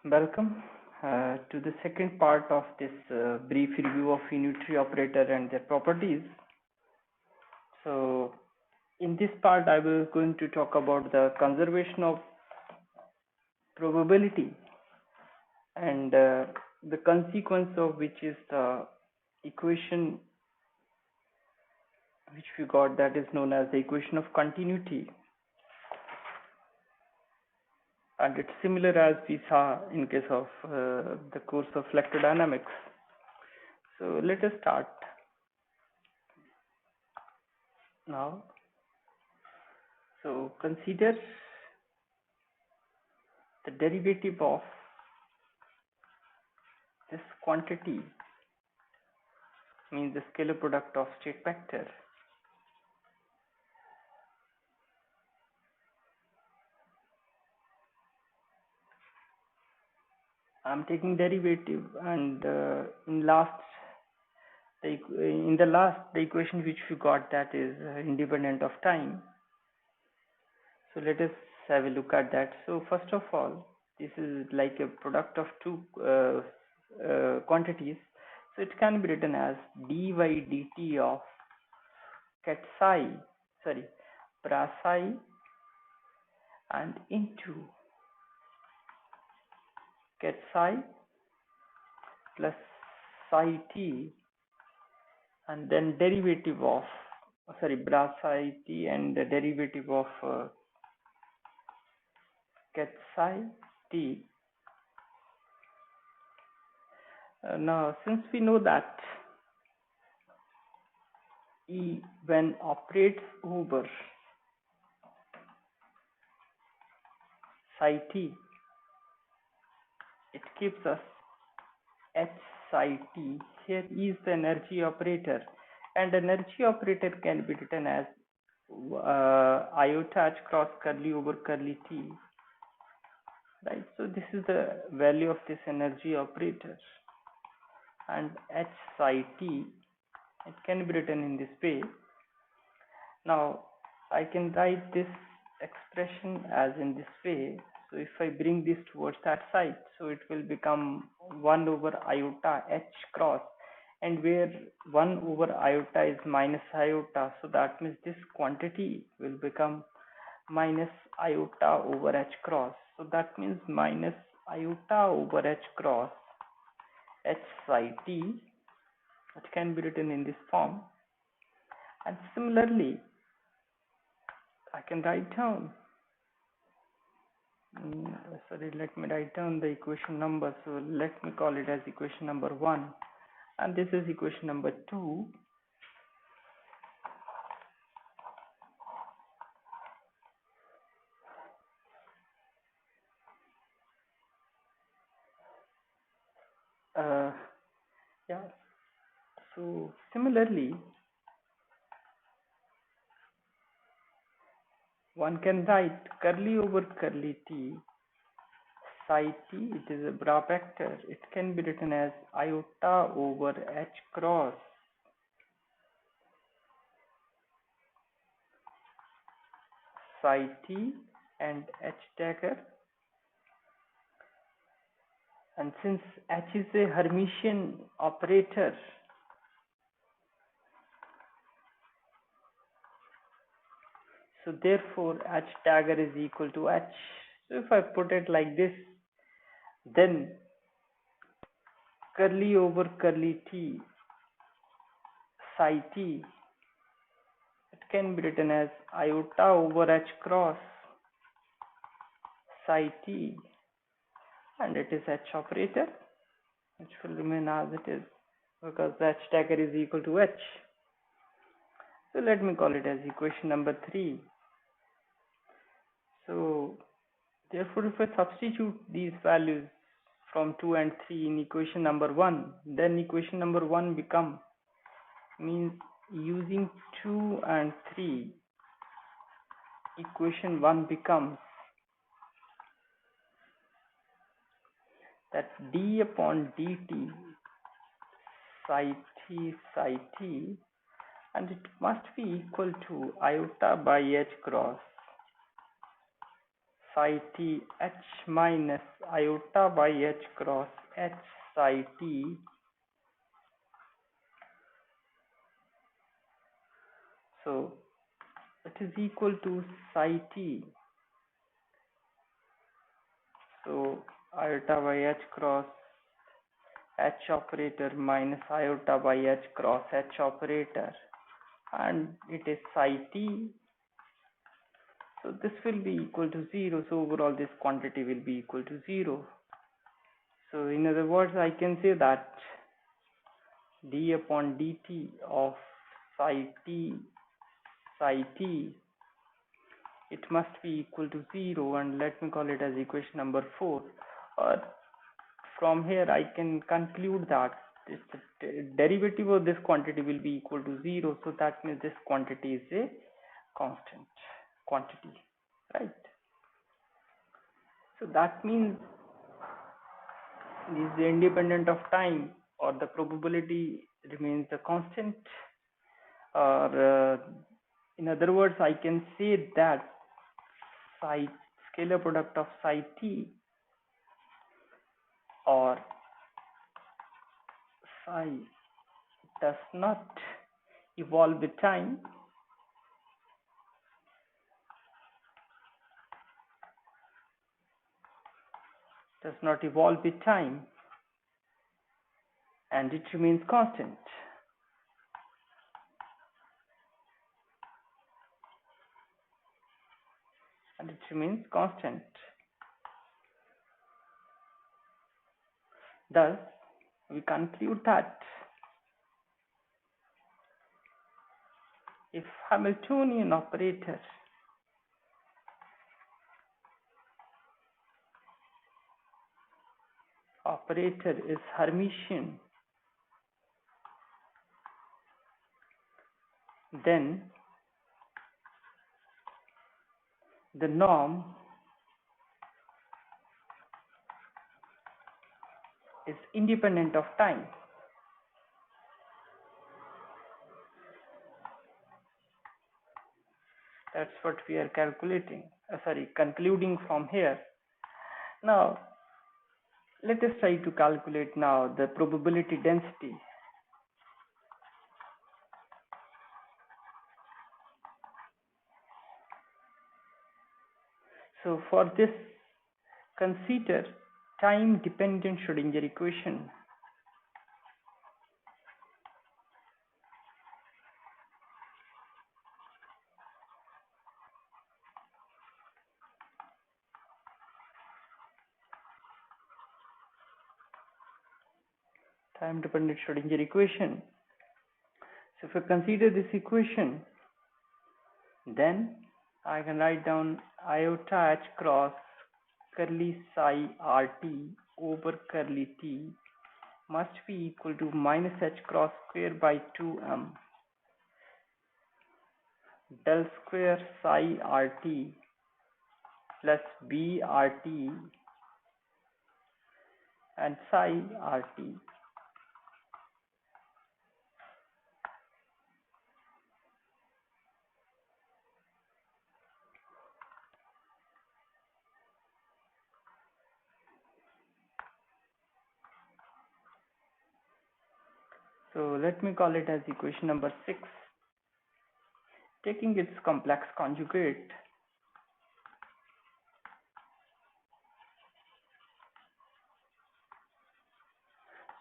Welcome to the second part of this brief review of unitary operator and their properties. So, in this part, I was going to talk about the conservation of probability and the consequence of which is the equation which we got, that is known as the equation of continuity. And it's similar as we saw in case of the course of electrodynamics. So let us start now. So consider the derivative of this quantity, means the scalar product of state vector. I'm taking derivative, and in the last the equation which we got, that is independent of time. So let us have a look at that. So first of all, this is like a product of two quantities. So it can be written as dy dt of bra psi and into ket psi plus psi t, and then derivative of bra psi t and the derivative of ket psi t. Now, since we know that E, when operates over psi t, it gives us h psi t. Here E is the energy operator, and energy operator can be written as iota h cross curly over curly t, right? So this is the value of this energy operator, and h psi t, it can be written in this way. Now I can write this expression as in this way. So if I bring this towards that side, so it will become 1 over iota h cross, and where 1 over iota is minus iota, so that means this quantity will become minus iota over h cross. So that means minus iota over h cross h psi t. It can be written in this form. And similarly, I can write down, let me write down the equation number. So let me call it as equation number 1, and this is equation number 2. Yeah, so similarly, one can write curly over curly t psi t, it is a bra vector. It can be written as iota over h cross psi t and h dagger. And since h is a Hermitian operator, so therefore h dagger is equal to h. So if I put it like this, then curly over curly t psi t, it can be written as iota over h cross psi t, and it is h operator, which will remain as it is because the h dagger is equal to h. So let me call it as equation number 3. So therefore, if I substitute these values from 2 and 3 in equation number 1, then equation number 1 means using 2 and 3, equation 1 becomes that d upon dt psi t, and it must be equal to iota by h cross psi t h minus iota by h cross h psi t. So it is equal to psi t. So iota by h cross h operator minus iota by h cross h operator, and it is psi t. So this will be equal to 0. So overall this quantity will be equal to 0. So in other words, I can say that d upon dt of psi t it must be equal to 0, and let me call it as equation number 4. Or from here I can conclude that the derivative of this quantity will be equal to 0, so that means this quantity is a constant quantity, right? So that means this is independent of time, or the probability remains a constant, or in other words I can say that psi scalar product of psi t or psi does not evolve with time, and it remains constant. Thus, we conclude that if Hamiltonian operator is Hermitian, then the norm is independent of time. That's what we are concluding from here. Now, let us try to calculate now the probability density. So for this, consider time-dependent Schrodinger equation. Time-dependent Schrodinger equation. So if I consider this equation, then I can write down iota h cross curly psi rt over curly t must be equal to minus h cross square by 2m del square psi rt plus b rt and psi rt. So let me call it as equation number 6. Taking its complex conjugate,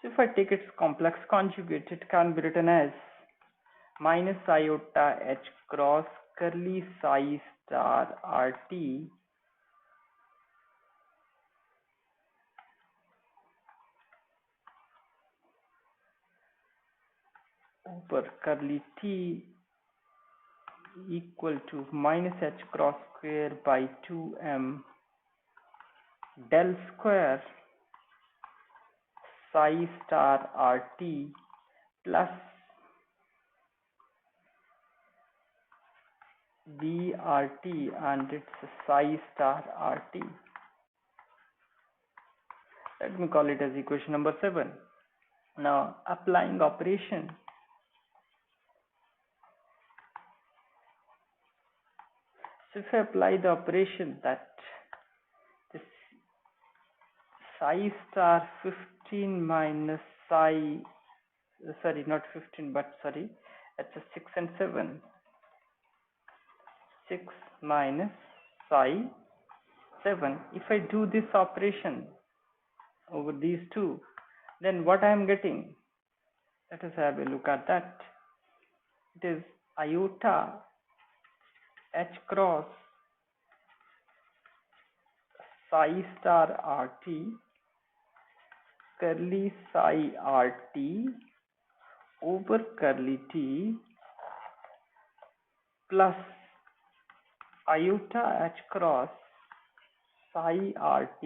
so if I take its complex conjugate, it can be written as minus iota h cross curly psi star rt over curly t equal to minus h cross square by 2m del square psi star rt plus b rt and its psi star rt. Let me call it as equation number 7. Now applying operation, so if I apply the operation, that psi star 15 minus psi, sorry, not 15, but sorry, it's a 6 and 7. 6 minus psi 7. If I do this operation over these two, then what I am getting? Let us have a look at that. It is iota h cross psi star rt curly psi rt over curly t plus iota h cross psi rt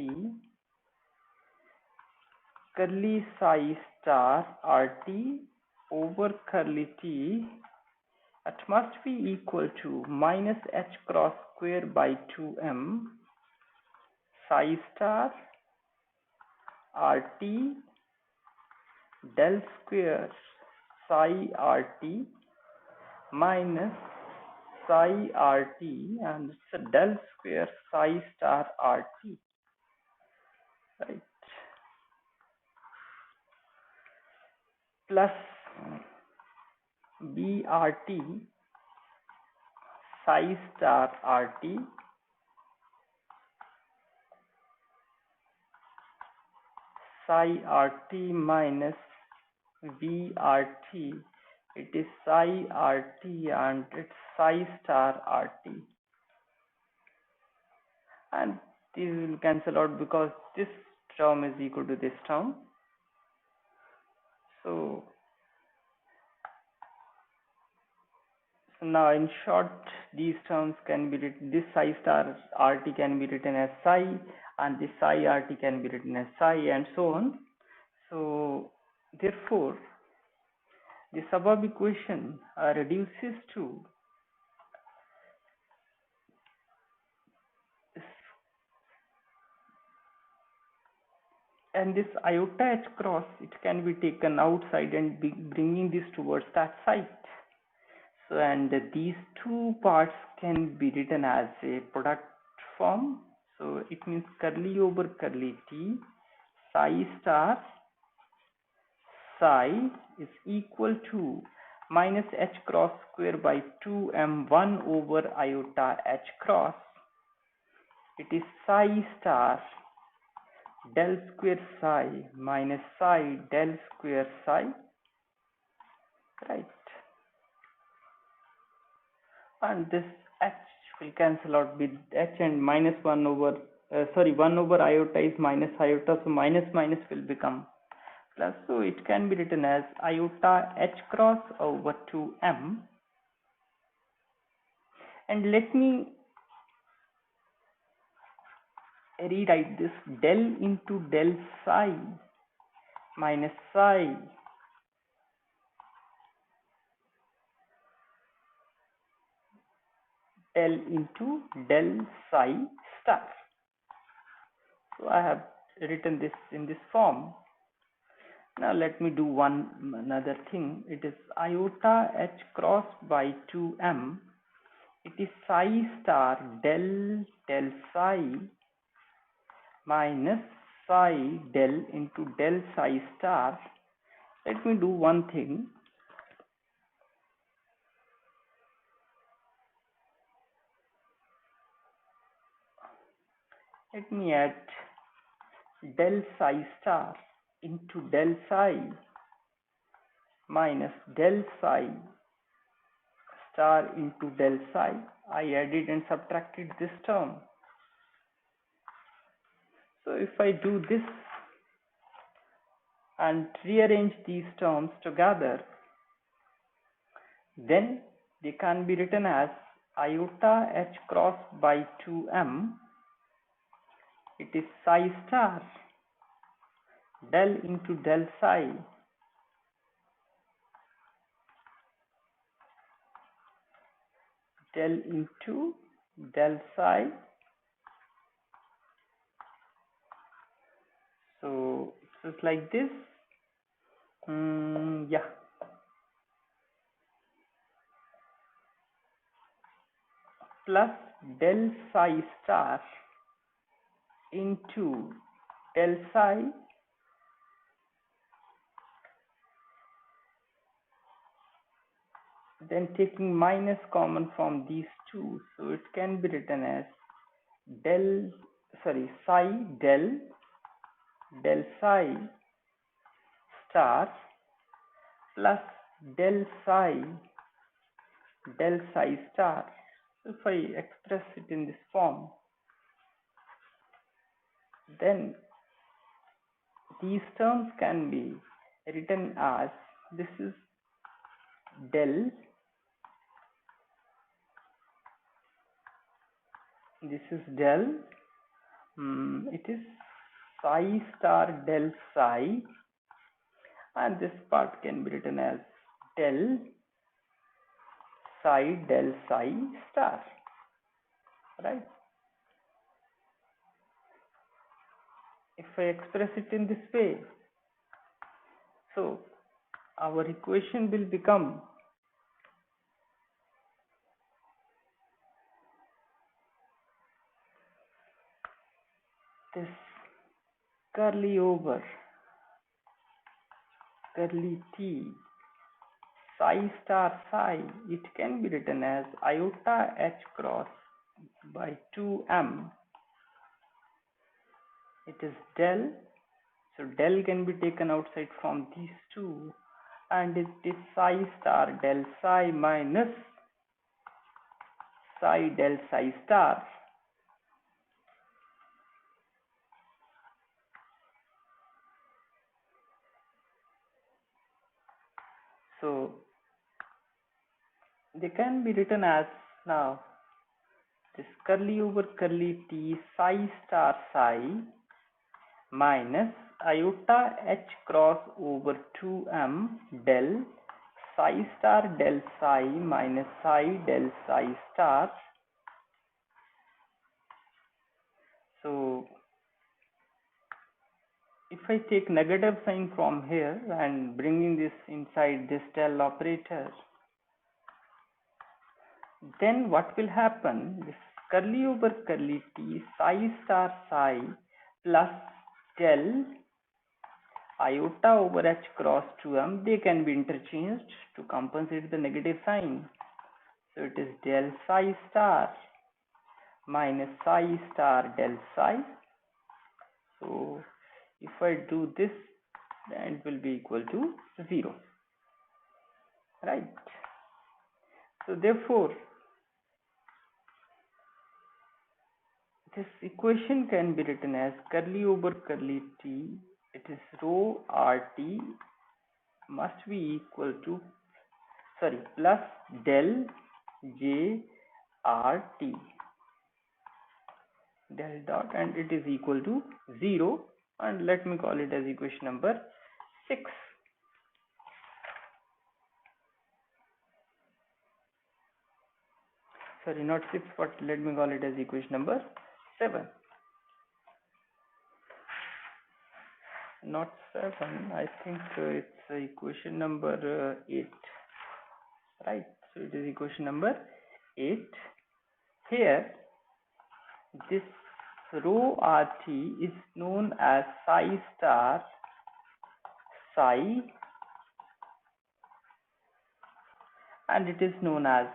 curly psi star rt over curly t, it must be equal to minus h cross square by 2m psi star rt del square psi rt minus psi rt, and it's a del square psi star rt, right, plus brt psi star rt psi rt minus vrt. It is psi rt and it's psi star rt, and these will cancel out because this term is equal to this term. So now in short, these terms can be written, this psi star rt can be written as psi, and this psi rt can be written as psi, and so on. So therefore the above equation reduces to this, and this iota h cross, it can be taken outside and bringing this towards that side. So, and these two parts can be written as a product form. So it means curly over curly t psi star psi is equal to minus h cross square by 2m1 over iota h cross. It is psi star del square psi minus psi del square psi, right? And this h will cancel out with h, and minus 1 over 1 over iota is minus iota, so minus minus will become plus, so it can be written as iota h cross over 2m. And let me rewrite this del into del psi minus psi del into del psi star. So I have written this in this form. Now let me do another thing. It is iota h cross by 2m. It is psi star del psi minus psi del into del psi star. Let me do one thing. Let me add del psi star into del psi minus del psi star into del psi. I added and subtracted this term. So if I do this and rearrange these terms together, then they can be written as iota h cross by 2m. It is psi star del into del psi del into del psi. So it's like this. Yeah. Plus del psi star into del psi then taking minus common from these two, so it can be written as psi del psi star plus del psi star. So if I express it in this form, then these terms can be written as this is del, it is psi star del psi, and this part can be written as del psi star, right? If I express it in this way, so our equation will become this curly over curly t psi star psi. It can be written as iota h cross by 2m. It is del, so del can be taken outside from these two, and it is psi star del psi minus psi del psi star. So they can be written as now this curly over curly t psi star psi minus iota h cross over 2m del psi star del psi minus psi del psi star. So if I take negative sign from here and bringing this inside this del operator, then what will happen? This curly over curly t psi star psi plus del iota over h cross 2m, they can be interchanged to compensate the negative sign. So it is del psi star minus psi star del psi. So if I do this, then it will be equal to 0, right? So therefore this equation can be written as curly over curly t, it is rho rt must be equal to plus del j rt del dot, and it is equal to 0, and let me call it as equation number 6. Sorry, not 6, but let me call it as equation number 7. Not 7, I think it's equation number 8, right? So it is equation number 8. Here this rho rt is known as psi star psi, and it is known as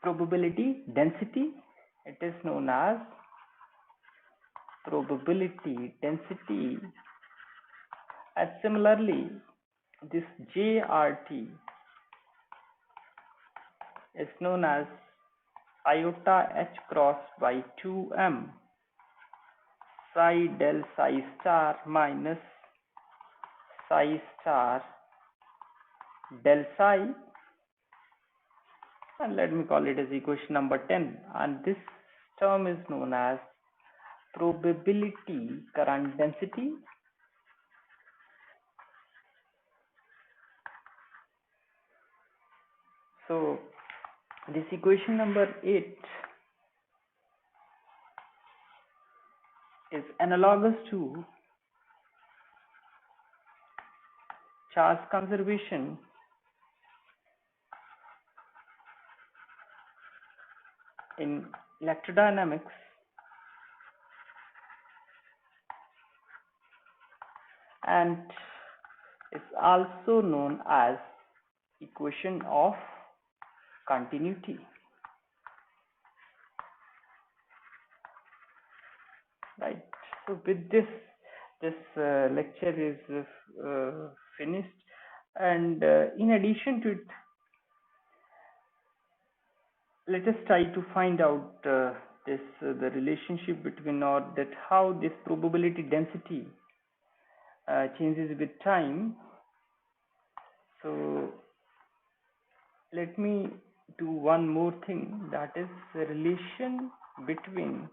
probability density. It is known as probability density, and similarly this JRT is known as iota h cross by 2m psi del psi star minus psi star del psi, and let me call it as equation number 10, and this term is known as probability current density. So this equation number 8 is analogous to charge conservation in electrodynamics, and is also known as equation of continuity. Right. So with this lecture is finished, and in addition to it, let us try to find out the relationship between, or that how this probability density changes with time. So let me do one more thing, that is the relation between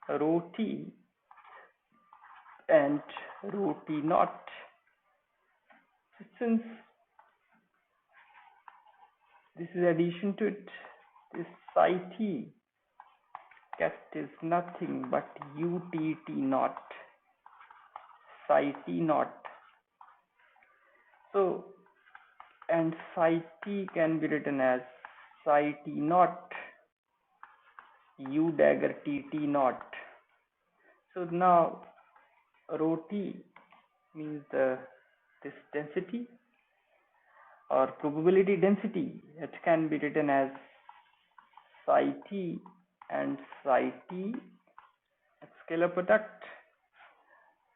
rho t and rho t naught. Since this is addition to it, this psi t cat is nothing but ut t naught, psi t naught. So, and psi t can be written as psi t naught u dagger t t naught. So now rho t means this density or probability density. It can be written as psi t and psi t scalar product,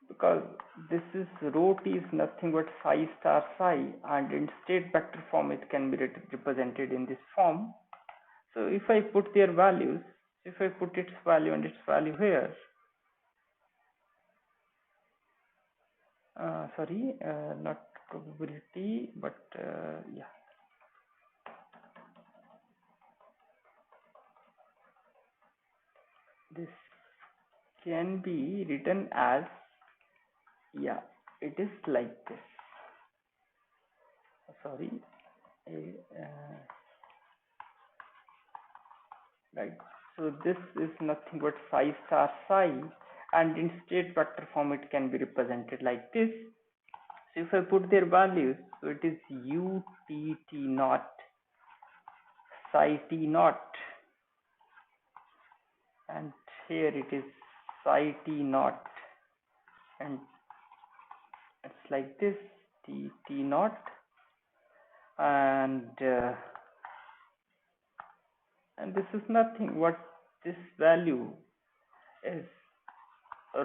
because this is rho t is nothing but psi star psi, and in state vector form it can be represented in this form. So if I put their values, if I put its value and its value here, not probability, but yeah, this can be written as, yeah, it is like this. Right. So this is nothing but psi star psi, and in state vector form it can be represented like this. So if I put their values, so it is u t t naught psi t naught, and here it is psi t naught, and it's like this t t naught, and this is nothing what this value is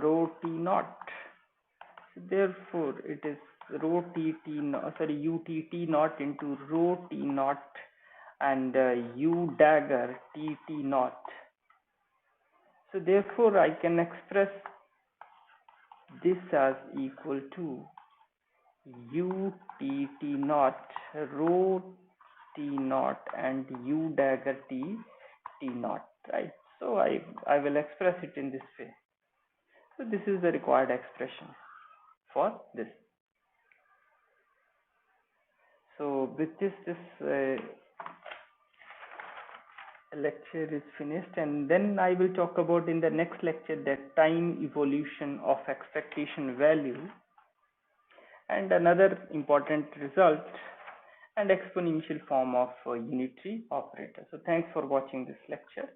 rho t naught. So therefore it is rho t t ut t naught into rho t naught and u dagger t t naught. So therefore I can express this as equal to u t t naught rho t naught and u dagger t t naught, right? So I will express it in this way. So this is the required expression for this. So with this lecture is finished, and then I will talk about in the next lecture that time evolution of expectation value and another important result and exponential form of unitary operator. So thanks for watching this lecture.